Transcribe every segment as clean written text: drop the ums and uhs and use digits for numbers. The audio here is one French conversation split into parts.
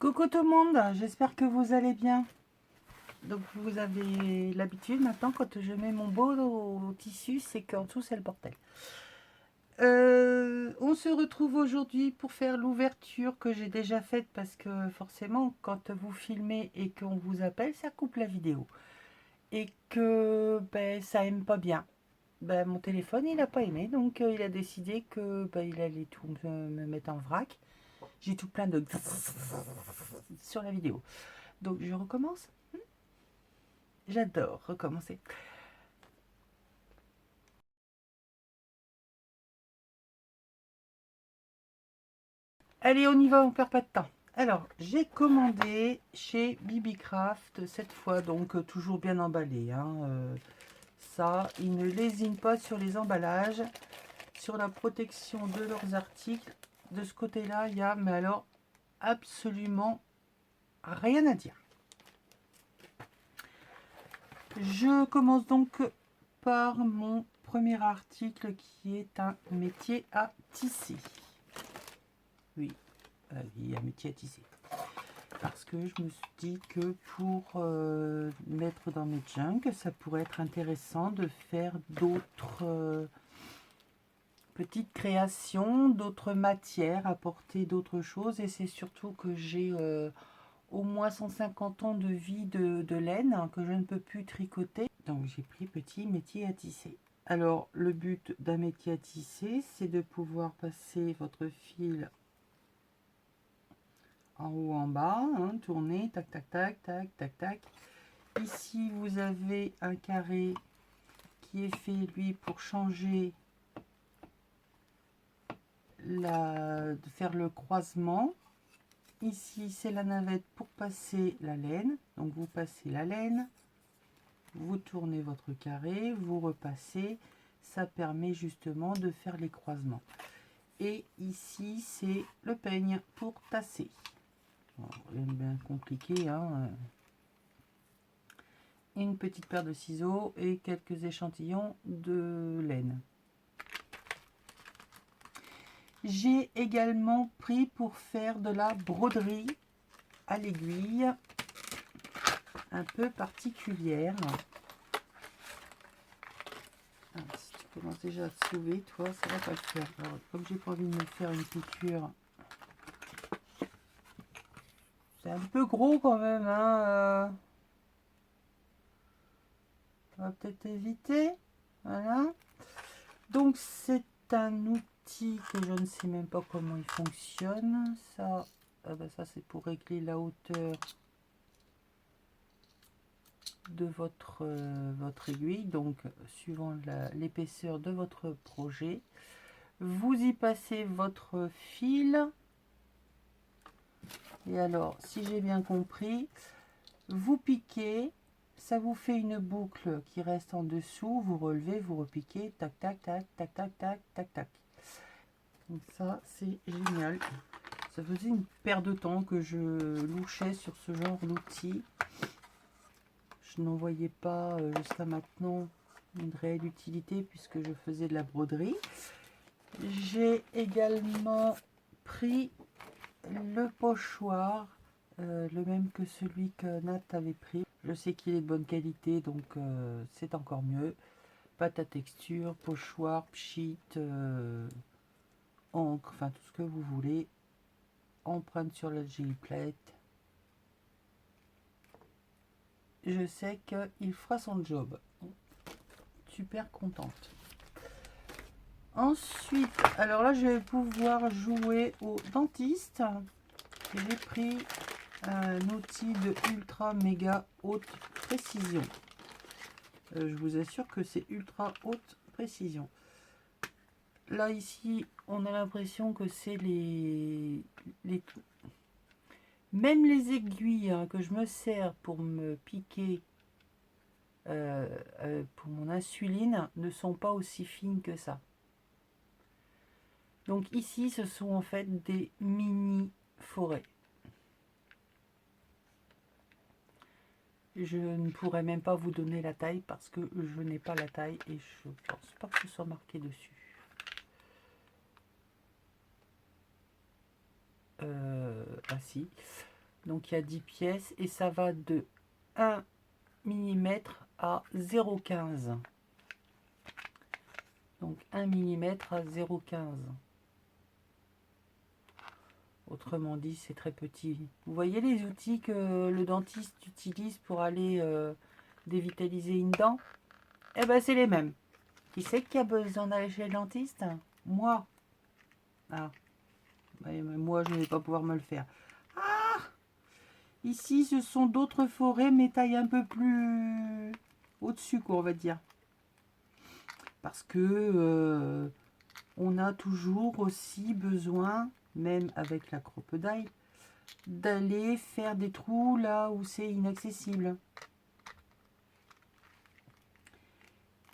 Coucou tout le monde, j'espère que vous allez bien. Donc vous avez l'habitude maintenant, quand je mets mon beau au tissu, c'est qu'en dessous c'est le bordel. On se retrouve aujourd'hui pour faire l'ouverture que j'ai déjà faite parce que forcément quand vous filmez et qu'on vous appelle, ça coupe la vidéo. Et que ça aime pas bien. Mon téléphone il n'a pas aimé, donc il a décidé que il allait tout me mettre en vrac. J'ai tout plein de sur la vidéo. Donc je recommence. J'adore recommencer. Allez, on y va, on perd pas de temps. Alors, j'ai commandé chez Bibicraft cette fois, donc toujours bien emballé. Ça, ils ne lésinent pas sur les emballages, sur la protection de leurs articles. De ce côté-là, il y a, mais alors, absolument rien à dire. Je commence donc par mon premier article qui est un métier à tisser. Oui, il y a un métier à tisser. Parce que je me suis dit que pour mettre dans mes junks, ça pourrait être intéressant de faire d'autres petites créations, d'autres matières, apporter d'autres choses. Et c'est surtout que j'ai au moins 150 ans de vie de laine que je ne peux plus tricoter. Donc j'ai pris petit métier à tisser. Alors le but d'un métier à tisser, c'est de pouvoir passer votre fil en haut, en bas, tourner, tac, tac, tac, tac, tac, tac. Ici, vous avez un carré qui est fait, lui, pour changer de faire le croisement. Ici, c'est la navette pour passer la laine. Donc, vous passez la laine, vous tournez votre carré, vous repassez. Ça permet justement de faire les croisements. Et ici, c'est le peigne pour tasser. Bon, rien de bien compliqué, une petite paire de ciseaux et quelques échantillons de laine. J'ai également pris pour faire de la broderie à l'aiguille un peu particulière. Alors, si tu commences déjà à te sauver, toi, ça va pas le faire. Alors, comme j'ai pas envie de me faire une piqûre, c'est un peu gros quand même, on va peut-être éviter. Voilà. Donc c'est un outil que je ne sais même pas comment il fonctionne. Ça, ça c'est pour régler la hauteur de votre aiguille, donc suivant l'épaisseur de votre projet. Vous y passez votre fil. Et alors, si j'ai bien compris, vous piquez, ça vous fait une boucle qui reste en dessous, vous relevez, vous repiquez, tac, tac, tac, tac, tac, tac, tac, tac. Donc ça, c'est génial. Ça faisait une paire de temps que je louchais sur ce genre d'outil. Je n'en voyais pas jusqu'à maintenant une réelle utilité puisque je faisais de la broderie. J'ai également pris le pochoir, le même que celui que Nat avait pris. Je sais qu'il est de bonne qualité, donc c'est encore mieux. Pâte à texture, pochoir, pchit, encre, enfin tout ce que vous voulez. Empreinte sur la G-plate. Je sais qu'il fera son job. Super contente. Ensuite, alors là, je vais pouvoir jouer au dentiste. J'ai pris un outil de ultra méga haute précision. Je vous assure que c'est ultra haute précision. Là, ici, on a l'impression que c'est même les aiguilles que je me sers pour me piquer pour mon insuline ne sont pas aussi fines que ça. Donc ici, ce sont en fait des mini forêts. Je ne pourrais même pas vous donner la taille parce que je n'ai pas la taille et je pense pas que ce soit marqué dessus. Ah si. Donc il y a 10 pièces et ça va de 1 mm à 0,15. Donc 1 mm à 0,15. Autrement dit, c'est très petit. Vous voyez les outils que le dentiste utilise pour aller dévitaliser une dent? Eh ben c'est les mêmes. Qui c'est qui a besoin d'aller chez le dentiste? Moi. Ah, mais moi je ne vais pas pouvoir me le faire. Ah, ici ce sont d'autres forêts mais taille un peu plus au-dessus quoi on va dire. Parce que on a toujours aussi besoin, même avec la crocodile, d'aller faire des trous là où c'est inaccessible.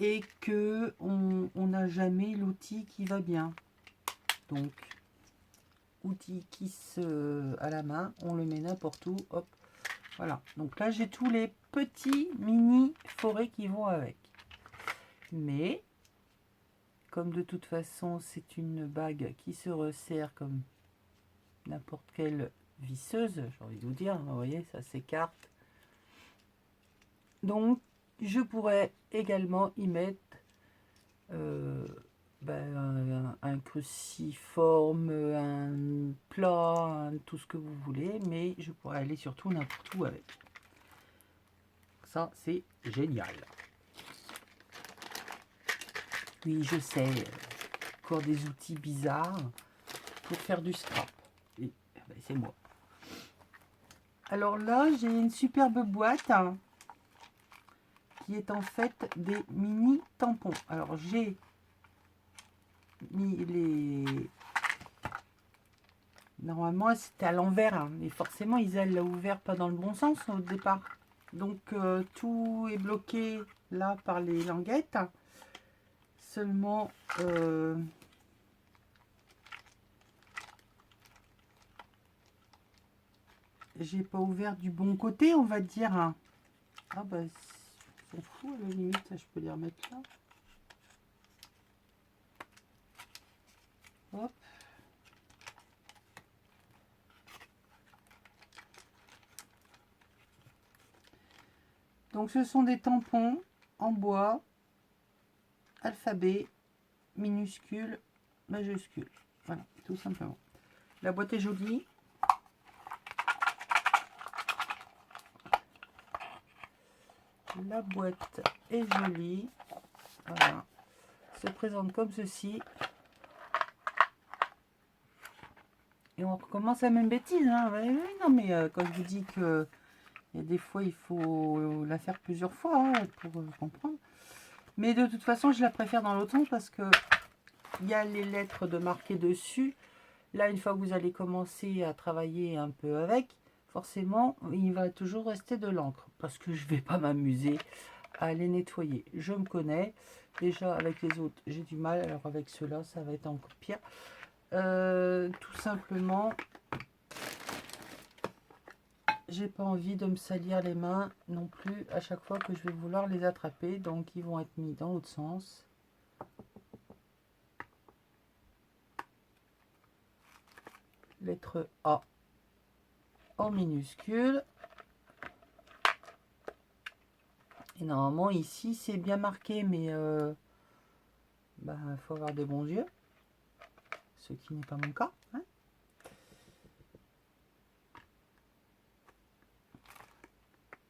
Et que on n'a jamais l'outil qui va bien. Donc, outil qui se à la main, on le met n'importe où, hop, voilà. Donc là, j'ai tous les petits mini forêts qui vont avec. Mais, comme de toute façon, c'est une bague qui se resserre comme n'importe quelle visseuse, j'ai envie de vous dire, vous voyez, ça s'écarte. Donc, je pourrais également y mettre un cruciforme, un plat, tout ce que vous voulez, mais je pourrais aller surtout n'importe où avec. Ça, c'est génial. Oui, je sais, encore des outils bizarres pour faire du scrap. Et ben, c'est moi. Alors là, j'ai une superbe boîte qui est en fait des mini tampons. Alors j'ai mis les... Normalement, c'était à l'envers, hein, mais forcément, Isa l'a ouvert pas dans le bon sens au départ. Donc, tout est bloqué là par les languettes. Seulement, j'ai pas ouvert du bon côté, on va dire. Ah bah, s'en fout, à la limite, je peux les remettre là. Hop. Donc, ce sont des tampons en bois, alphabet, minuscule, majuscule. Voilà, tout simplement. La boîte est jolie. La boîte est jolie. Voilà. Se présente comme ceci. Et on recommence la même bêtise. Hein. Oui, non, mais quand je vous dis que il y a des fois, il faut la faire plusieurs fois hein, pour comprendre. Mais de toute façon, je la préfère dans l'autre sens parce que il y a les lettres de marquées dessus. Là, une fois que vous allez commencer à travailler un peu avec, forcément, il va toujours rester de l'encre parce que je ne vais pas m'amuser à les nettoyer. Je me connais. Déjà, avec les autres, j'ai du mal. Alors, avec ceux-là, ça va être encore pire. Tout simplement, j'ai pas envie de me salir les mains non plus à chaque fois que je vais vouloir les attraper. Donc, ils vont être mis dans l'autre sens. Lettre A en minuscule. Et normalement, ici, c'est bien marqué, mais faut avoir des bons yeux. Ce qui n'est pas mon cas. Hein.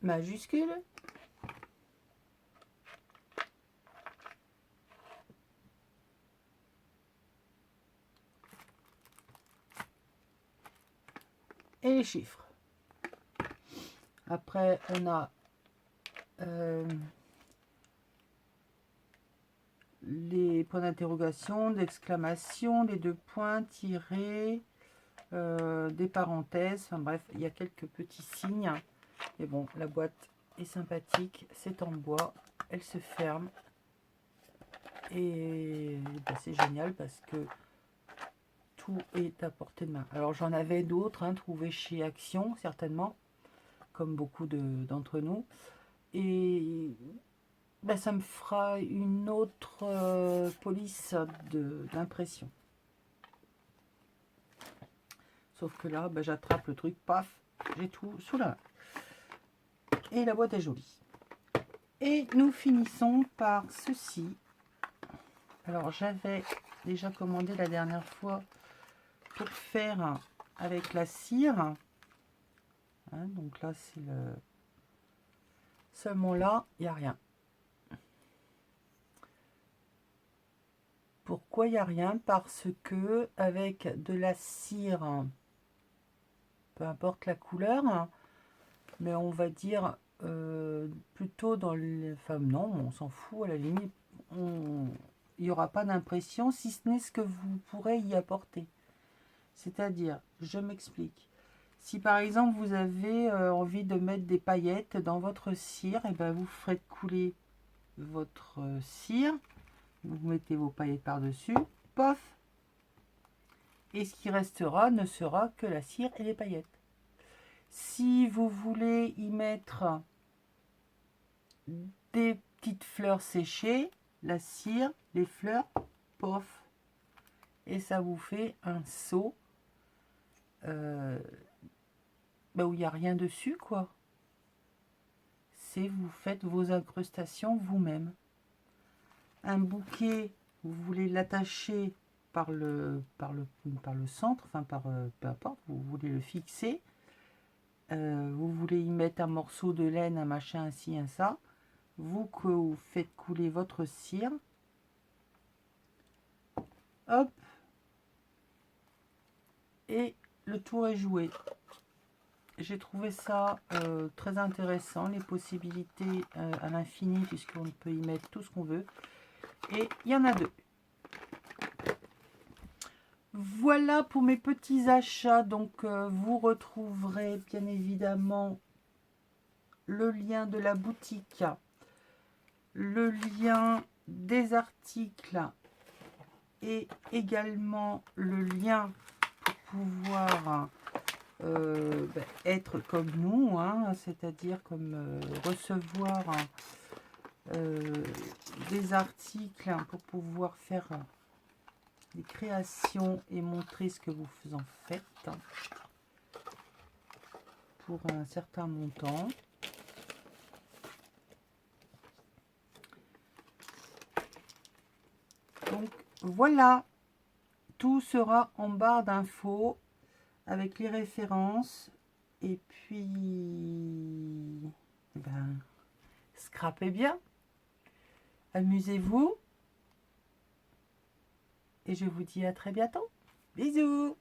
Majuscule. Et les chiffres. Après, on a les points d'interrogation, d'exclamation, les deux points, tirés, des parenthèses. Enfin bref, il y a quelques petits signes. Mais bon, la boîte est sympathique. C'est en bois. Elle se ferme. Et c'est génial parce que tout est à portée de main. Alors j'en avais d'autres, hein, trouvés chez Action, certainement, comme beaucoup d'entre nous. Et ça me fera une autre police d'impression. Sauf que là, j'attrape le truc, paf, j'ai tout sous la main. Et la boîte est jolie. Et nous finissons par ceci. Alors j'avais déjà commandé la dernière fois pour faire avec la cire. Hein, donc là c'est le... Seulement là, il n'y a rien. Pourquoi il n'y a rien? Parce que avec de la cire, peu importe la couleur, mais on va dire plutôt dans les femmes, non, on s'en fout, à la limite, il n'y aura pas d'impression, si ce n'est ce que vous pourrez y apporter. C'est-à-dire, je m'explique. Si par exemple vous avez envie de mettre des paillettes dans votre cire, et ben vous faites couler votre cire, vous mettez vos paillettes par-dessus, pof, et ce qui restera ne sera que la cire et les paillettes. Si vous voulez y mettre des petites fleurs séchées, la cire, les fleurs, pof, et ça vous fait un seau où il n'y a rien dessus, quoi. C'est vous faites vos incrustations vous-même. Un bouquet, vous voulez l'attacher par le centre, enfin peu importe, vous voulez le fixer, vous voulez y mettre un morceau de laine, un machin, ainsi, un ça, vous faites couler votre cire, hop, et le tour est joué. J'ai trouvé ça très intéressant, les possibilités à l'infini, puisqu'on peut y mettre tout ce qu'on veut, et il y en a deux. Voilà pour mes petits achats. Donc vous retrouverez bien évidemment le lien de la boutique, le lien des articles et également le lien pour pouvoir être comme nous, hein, c'est-à-dire comme recevoir des articles pour pouvoir faire des créations et montrer ce que vous en faites pour un certain montant. Donc voilà, tout sera en barre d'infos avec les références et puis scrapez bien, amusez-vous et je vous dis à très bientôt. Bisous.